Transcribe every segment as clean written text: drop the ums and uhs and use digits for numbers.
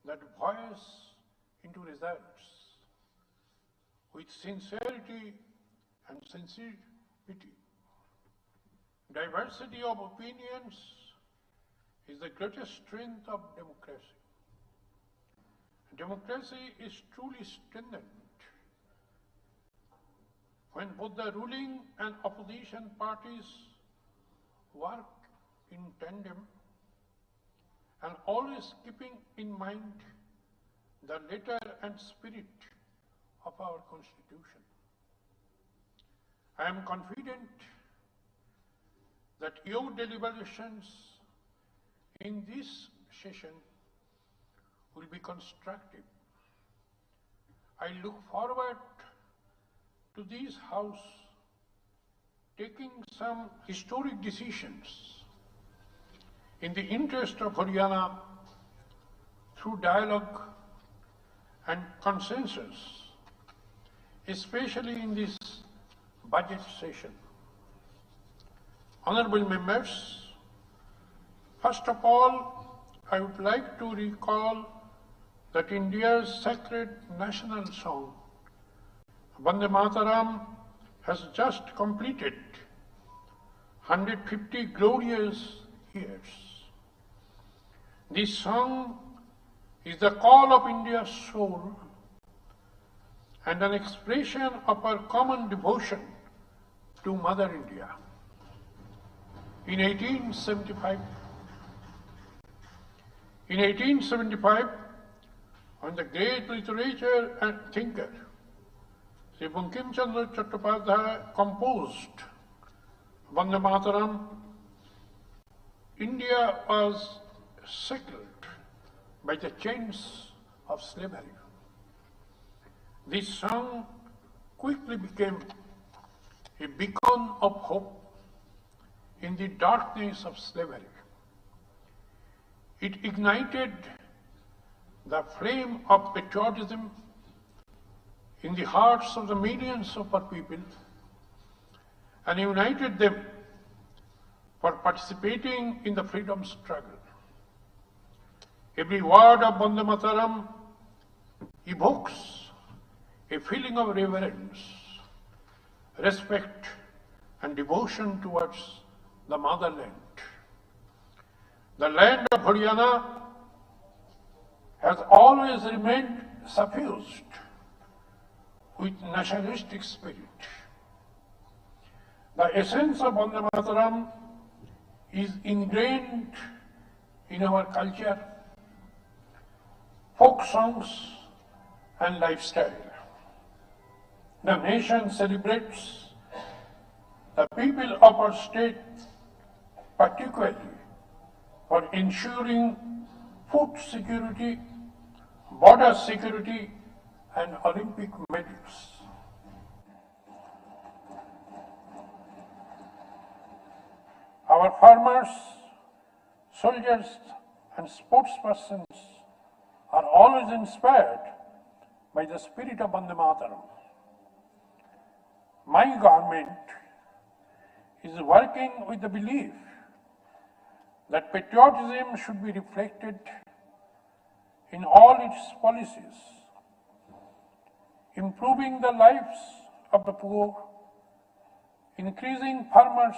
that voice into results with sincerity and sensitivity. Diversity of opinions is the greatest strength of democracy. Democracy is truly strengthened when both the ruling and opposition parties work in tandem and always keeping in mind the letter and spirit of our Constitution. I am confident that your deliberations in this session will be constructive. I look forward to this House taking some historic decisions in the interest of Haryana through dialogue and consensus, especially in this budget session. Honorable members, first of all, I would like to recall that India's sacred national song, Vande Mataram, has just completed 150 glorious years. This song is the call of India's soul and an expression of our common devotion to Mother India. In 1875, when the great literature and thinker Sri Bankim Chandra Chattopadhyay composed Vande Mataram, India was shackled by the chains of slavery. This song quickly became a beacon of hope in the darkness of slavery. It ignited the flame of patriotism in the hearts of the millions of our people and united them for participating in the freedom struggle. Every word of Vande Mataram evokes a feeling of reverence, respect, and devotion towards the motherland. The land of Haryana has always remained suffused with nationalistic spirit. The essence of Vande Mataram is ingrained in our culture, folk songs, and lifestyle. The nation celebrates the people of our state, particularly for ensuring food security, border security, and Olympic medals. Our farmers, soldiers, and sportspersons are always inspired by the spirit of Vande Mataram. My government is working with the belief that patriotism should be reflected in all its policies, improving the lives of the poor, increasing farmers'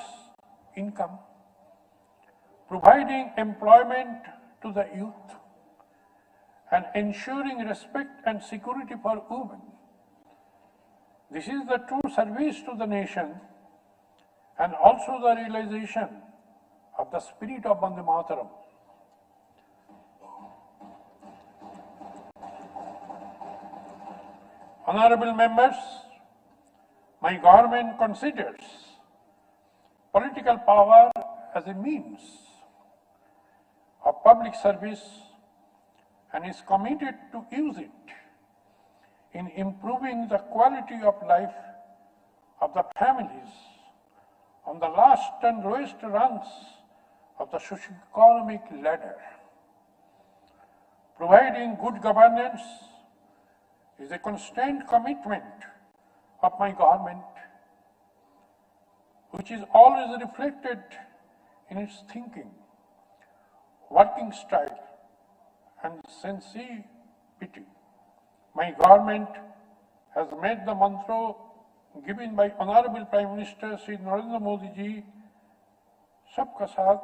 income, providing employment to the youth, and ensuring respect and security for women. This is the true service to the nation and also the realization of the spirit of Vande Mataram. Honorable members, my government considers political power as a means of public service and is committed to use it in improving the quality of life of the families on the last and lowest rungs of the socio-economic ladder. Providing good governance is a constant commitment of my government, which is always reflected in its thinking, working style, and sensitivity, my government has made the mantra given by Honorable Prime Minister Shri Narendra Modi ji, Sabka Saath,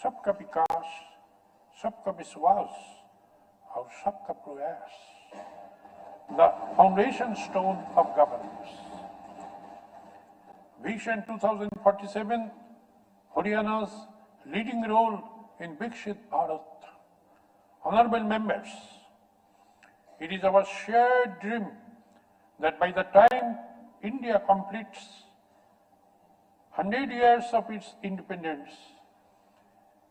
Sabka Vikas, Sabka Vishwas, or Sabka Prayas, the foundation stone of governance. Vision 2047, Haryana's leading role in Viksit Bharat. Honorable members, it is our shared dream that by the time India completes 100 years of its independence,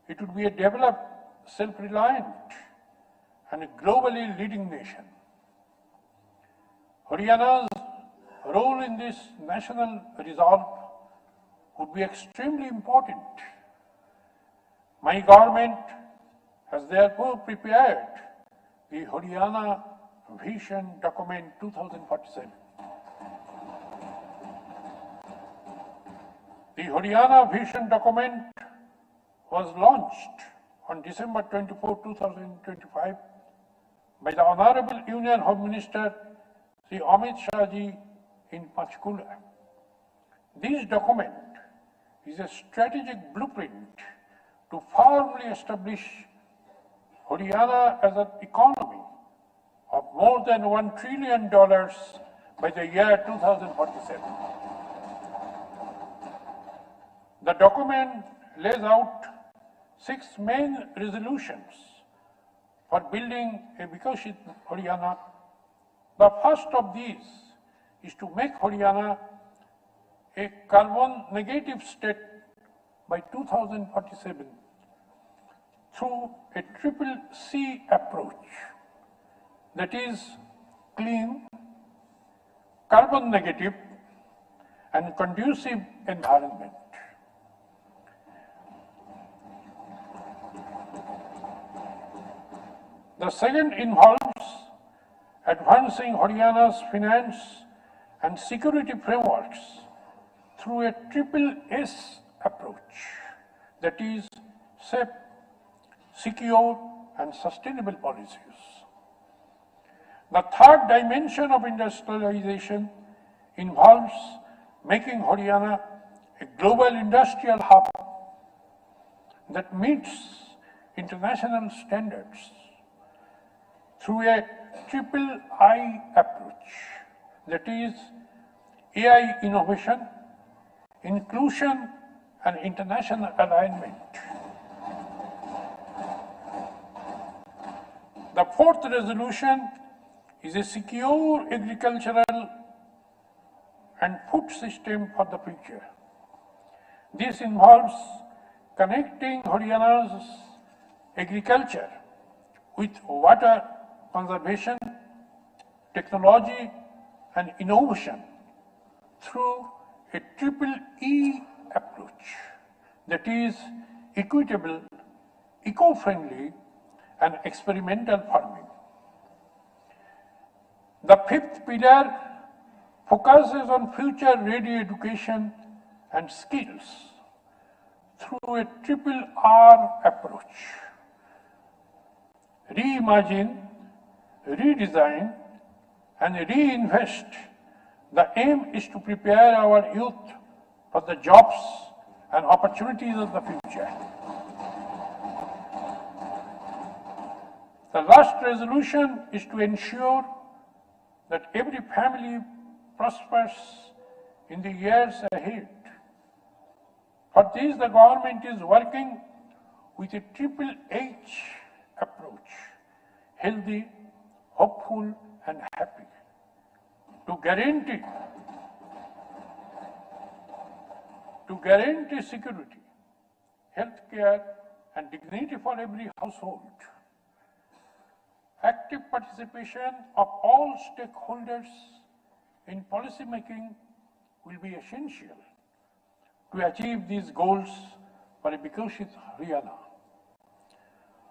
it would be a developed, self-reliant, and a globally leading nation. Haryana's role in this national resolve would be extremely important. My government has therefore prepared the Haryana Vision Document 2047. The Haryana Vision Document was launched on December 24, 2025 by the Honorable Union Home Minister Sri Amit Shah ji in Panchkula. This document is a strategic blueprint to firmly establish Haryana as an economy of more than $1 trillion by the year 2047. The document lays out 6 main resolutions for building a Viksit Haryana. The first of these is to make Haryana a carbon negative state by 2047 through a triple C approach, that is clean, carbon negative, and conducive environment. The second involves advancing Haryana's finance and security frameworks through a triple S approach, that is safe, secure, and sustainable policies. The third dimension of industrialization involves making Haryana a global industrial hub that meets international standards through a triple I approach, that is AI innovation, inclusion, and international alignment. The fourth resolution is a secure agricultural and food system for the future. This involves connecting Haryana's agriculture with water conservation, technology, and innovation through a triple E approach, that is equitable, eco-friendly, and experimental farming. The fifth pillar focuses on future-ready education and skills through a triple R approach: reimagine, redesign, and reinvest. The aim is to prepare our youth for the jobs and opportunities of the future. The last resolution is to ensure that every family prospers in the years ahead. For this, the government is working with a triple H approach: healthy, hopeful, and happy, to guarantee security, health care, and dignity for every household. Active participation of all stakeholders in policy making will be essential to achieve these goals for a Viksit Haryana.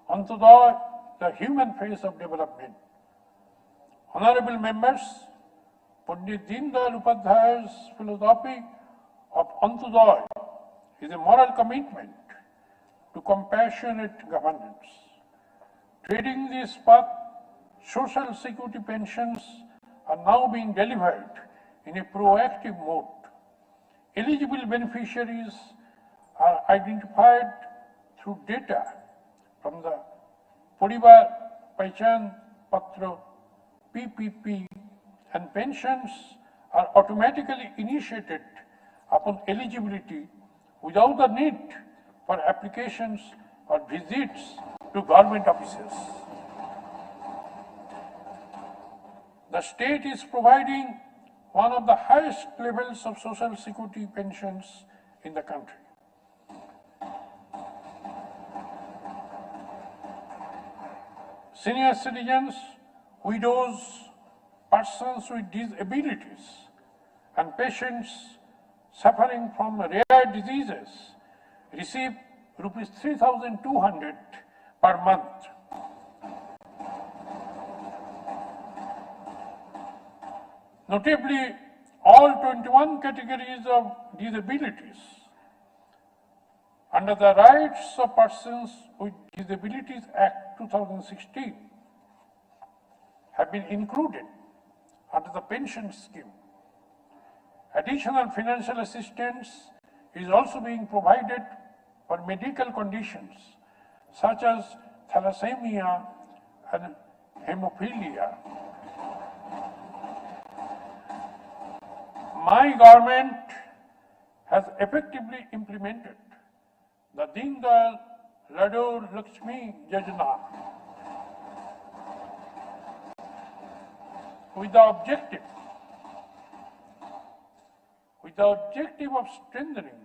Antoday, the human face of development. Honorable members, Pandit Deendayal Upadhyay's philosophy of Antoday is a moral commitment to compassionate governance, Treading this path, social security pensions are now being delivered in a proactive mode. Eligible beneficiaries are identified through data from the Parivar Pehchan Patra PPP, and pensions are automatically initiated upon eligibility without the need for applications or visits to government offices. The state is providing one of the highest levels of social security pensions in the country. Senior citizens, widows, persons with disabilities, and patients suffering from rare diseases receive rupees 3,200 per month. Notably, all 21 categories of disabilities under the Rights of Persons with Disabilities Act 2016 have been included under the pension scheme. Additional financial assistance is also being provided for medical conditions such as thalassemia and hemophilia. My government has effectively implemented the Deen Dayal Ladoo Lakshmi Yojana with the objective of strengthening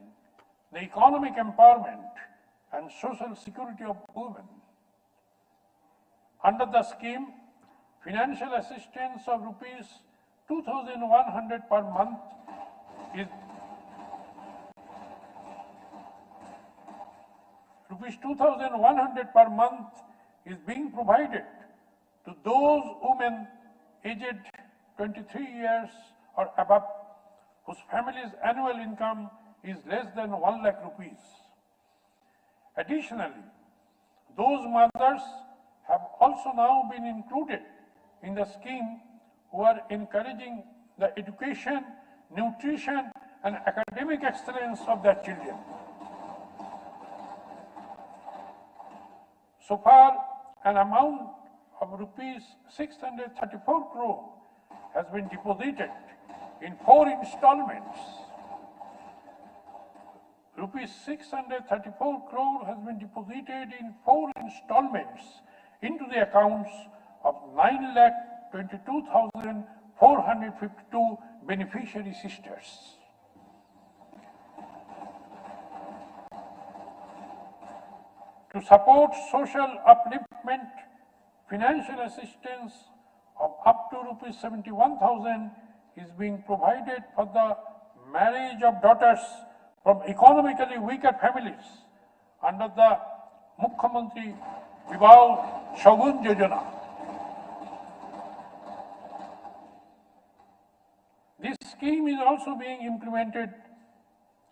the economic empowerment and social security of women. Under the scheme, financial assistance of rupees 2,100 per month is being provided to those women aged 23 years or above whose family's annual income is less than 1 lakh rupees. Additionally, those mothers have also now been included in the scheme who are encouraging the education, nutrition, and academic excellence of their children. So far, an amount of rupees 634 crore has been deposited in 4 installments. Rupees 634 crore has been deposited in 4 installments into the accounts of 9,22,452 beneficiary sisters. To support social upliftment, financial assistance of up to rupees 71,000 is being provided for the marriage of daughters from economically weaker families under the Mukhyamantri Vibhav Shagun Yojana. This scheme is also being implemented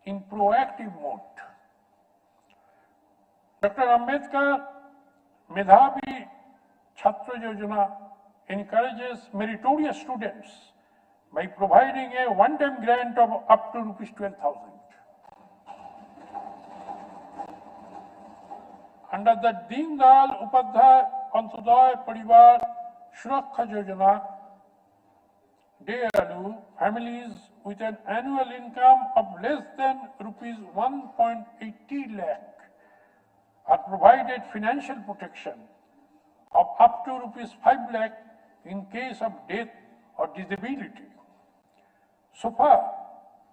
in proactive mode. Dr. Ambedkar Medhavi Chhatra Yojana encourages meritorious students by providing a one-time grant of up to rupees 12,000. Under the Deen Dayal Upadhyay Antyodaya Parivar Suraksha Yojana, DALU, families with an annual income of less than rupees 1.80 lakh are provided financial protection of up to rupees 5 lakh in case of death or disability. So far,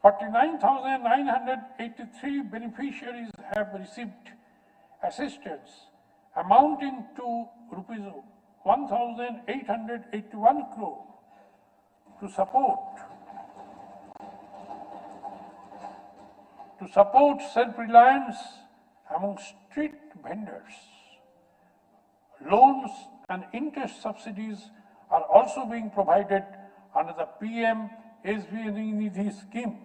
49,983 beneficiaries have received assistance amounting to rupees 1,881 crore to support self-reliance among street vendors. Loans and interest subsidies are also being provided under the PM SVN Nidhi scheme.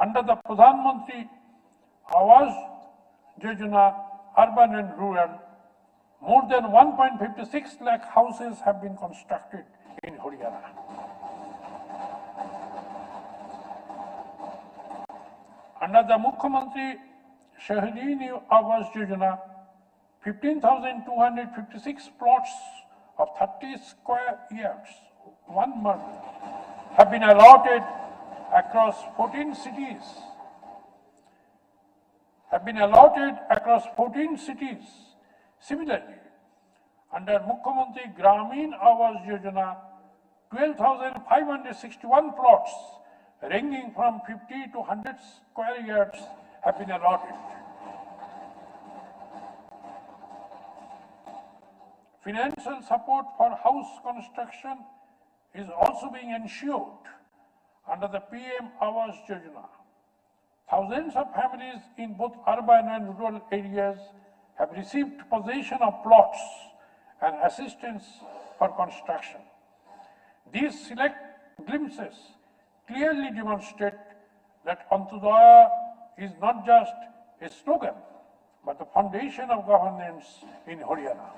Under the Pradhan Mantri Awas Yojana, urban and rural, More than 1.56 lakh houses have been constructed in Haryana. Under the Mukhyamantri Shahri Awas Yojana, 15,256 plots of 30 square yards, 1 murder, have been allotted across 14 cities. Similarly, under Mukhyamantri Gramin Awas Yojana, 12,561 plots ranging from 50 to 100 square yards have been allotted. Financial support for house construction is also being ensured under the PM Awas Yojana. Thousands of families in both urban and rural areas have received possession of plots and assistance for construction. These select glimpses clearly demonstrate that Antyodaya is not just a slogan, but the foundation of governance in Haryana.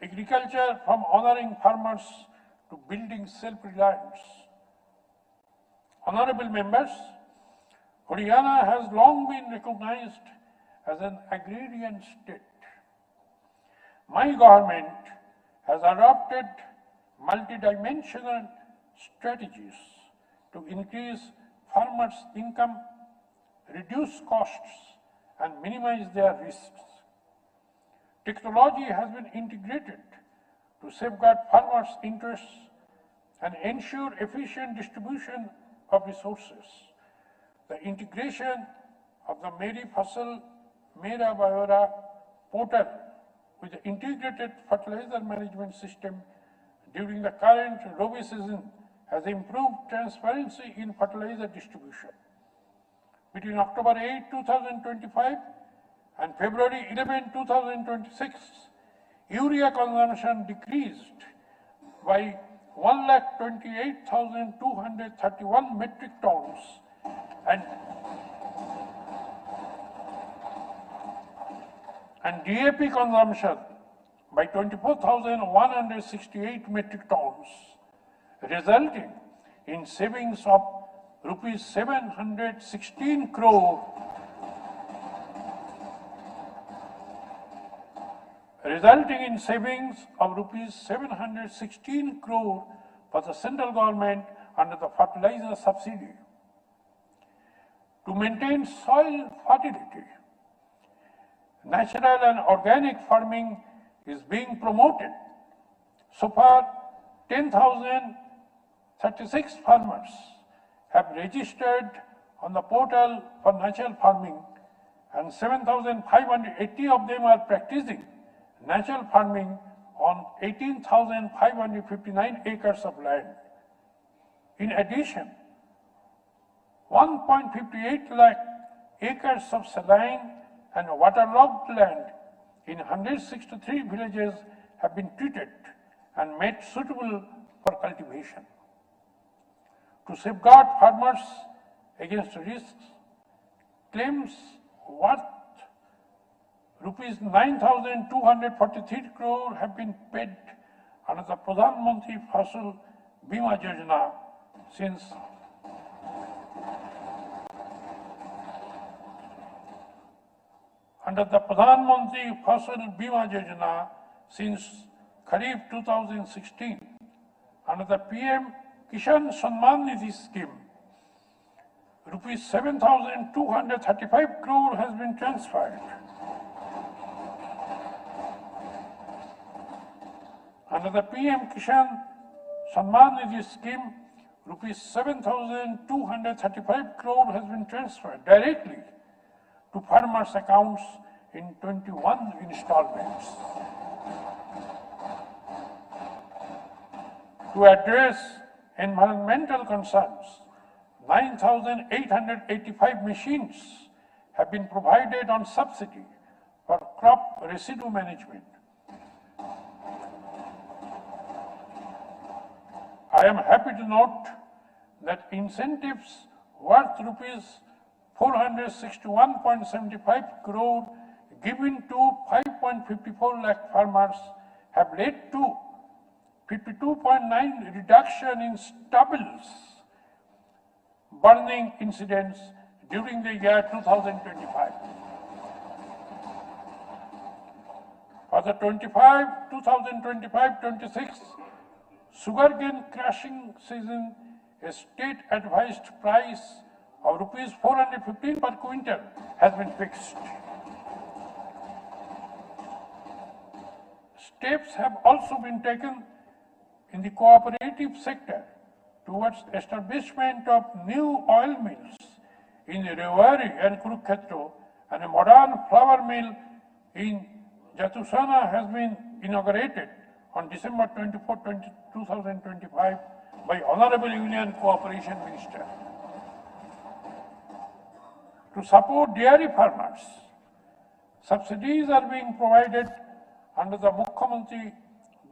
Agriculture, from honoring farmers to building self-reliance. Honorable members, Haryana has long been recognized as an agrarian state. My government has adopted multidimensional strategies to increase farmers' income, reduce costs, and minimize their risks. Technology has been integrated to safeguard farmers' interests and ensure efficient distribution of resources. The integration of the Meri Fasal Mera Bayora portal with the integrated fertilizer management system during the current Rabi season has improved transparency in fertilizer distribution. Between October 8, 2025 and February 11, 2026, urea consumption decreased by 128,231 metric tons and DAP consumption by 24,168 metric tons, resulting in savings of rupees 716 crore for the central government under the fertilizer subsidy. To maintain soil fertility, natural and organic farming is being promoted. So far, 10,036 farmers have registered on the portal for natural farming, and 7,580 of them are practicing natural farming on 18,559 acres of land. In addition, 1.58 lakh acres of saline and waterlogged land in 163 villages have been treated and made suitable for cultivation. To safeguard farmers against risks, claims worth rupees 9,243 crore have been paid under the Pradhan Mantri Fasal Bima Yojana since Kharif 2016. Under the PM Kishan Samman Nidhi scheme, rupees 7,235 crore has been transferred. Under the PM Kishan Samman Nidhi scheme, rupees 7,235 crore has been transferred directly to farmers' accounts in 21 installments. To address environmental concerns, 9,885 machines have been provided on subsidy for crop residue management. I am happy to note that incentives worth rupees 461.75 crore given to 5.54 lakh farmers have led to 52.9 reduction in stubbles burning incidents during the year 2025. For the 2025-26 sugarcane crushing season, a state advised price of rupees 415 per quintal has been fixed. Steps have also been taken in the cooperative sector towards establishment of new oil mills in Rewari and Kurukshetra, and a modern flour mill in Jatusana has been inaugurated on December 24, 2025 by Honorable Union Cooperation Minister. To support dairy farmers, subsidies are being provided under the Mukhyamantri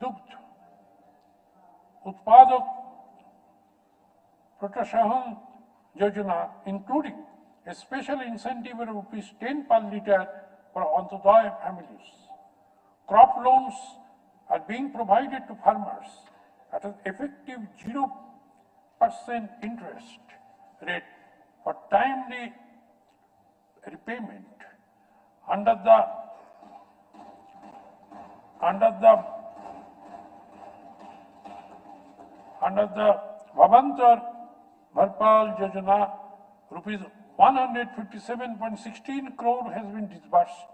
Dugdh Utpadak Protsahan Yojana, including a special incentive of rupees 10 per litre for Antyodaya families. Crop loans are being provided to farmers at an effective 0% interest rate for timely repayment under the Bhavantar Bharpal Yojana, rupees 157.16 crore has been disbursed,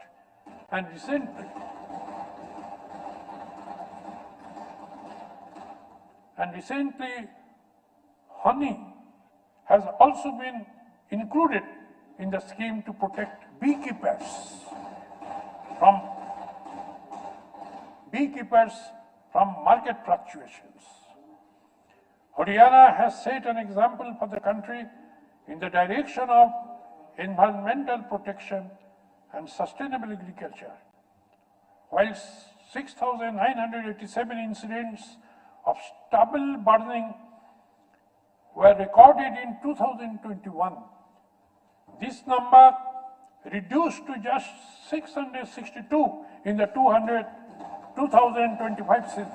and recently honey has also been included in the scheme to protect beekeepers from market fluctuations. Haryana has set an example for the country in the direction of environmental protection and sustainable agriculture. While 6,987 incidents of stubble burning were recorded in 2021, this number reduced to just 662 in the 2025 season.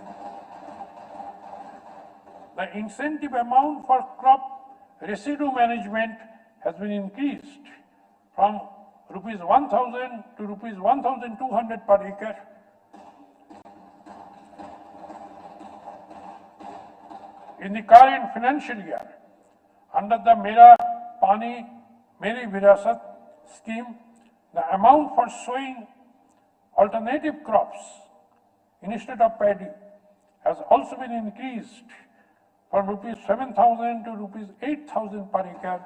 The incentive amount for crop residue management has been increased from rupees 1,000 to rupees 1,200 per acre. In the current financial year, under the Mera Pani Meri Virasat scheme, the amount for sowing alternative crops instead of paddy has also been increased from rupees 7,000 to rupees 8,000 per acre.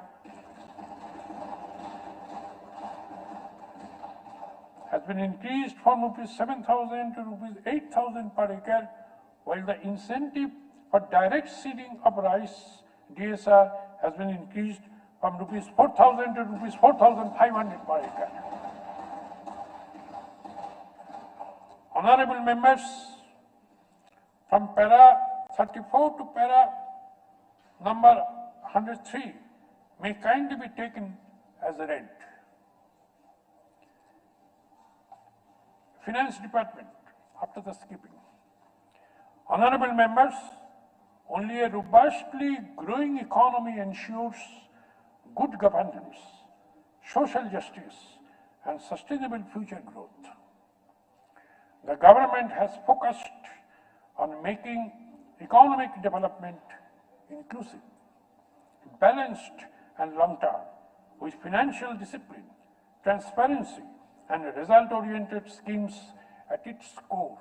Has been increased from rupees 7,000 to rupees 8,000 per acre, while the incentive for direct seeding of rice DSR has been increased from rupees 4,000 to rupees 4,500 per acre. Honorable members, from para 34 to para number 103 may kindly be taken as read. Finance Department, after the skipping. Honorable members, only a robustly growing economy ensures good governance, social justice, and sustainable future growth. The government has focused on making economic development inclusive, balanced, and long-term, with financial discipline, transparency, and result-oriented schemes at its core.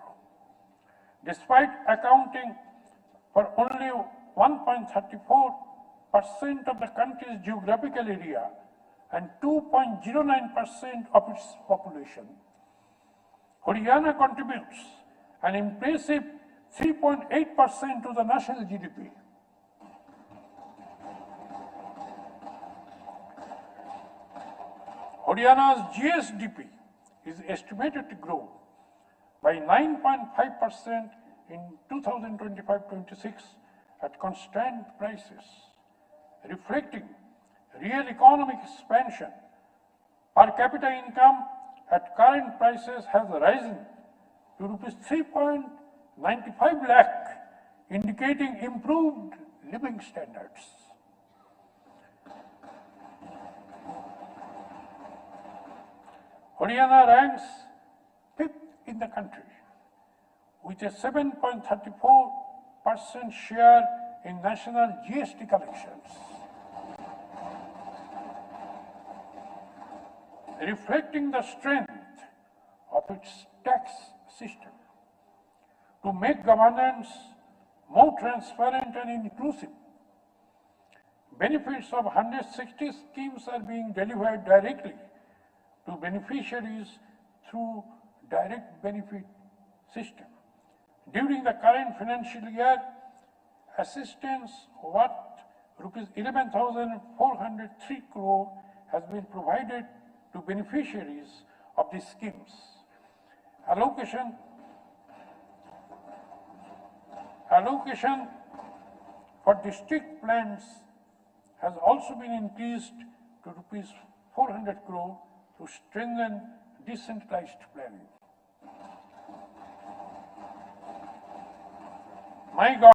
Despite accounting for only 1.34% of the country's geographical area and 2.09% of its population, Haryana contributes an impressive 3.8% to the national GDP. Haryana's GSDP is estimated to grow by 9.5% in 2025-26 at constant prices, reflecting real economic expansion. Per capita income at current prices has risen to rupees 3.95 lakh, indicating improved living standards. Haryana ranks 5th in the country with a 7.34% share in national GST collections, reflecting the strength of its tax system. To make governance more transparent and inclusive, benefits of 160 schemes are being delivered directly to beneficiaries through direct benefit system. During the current financial year, assistance worth rupees 11,403 crore has been provided to beneficiaries of these schemes. Allocation for district plans has also been increased to rupees 400 crore to strengthen decentralized planning. My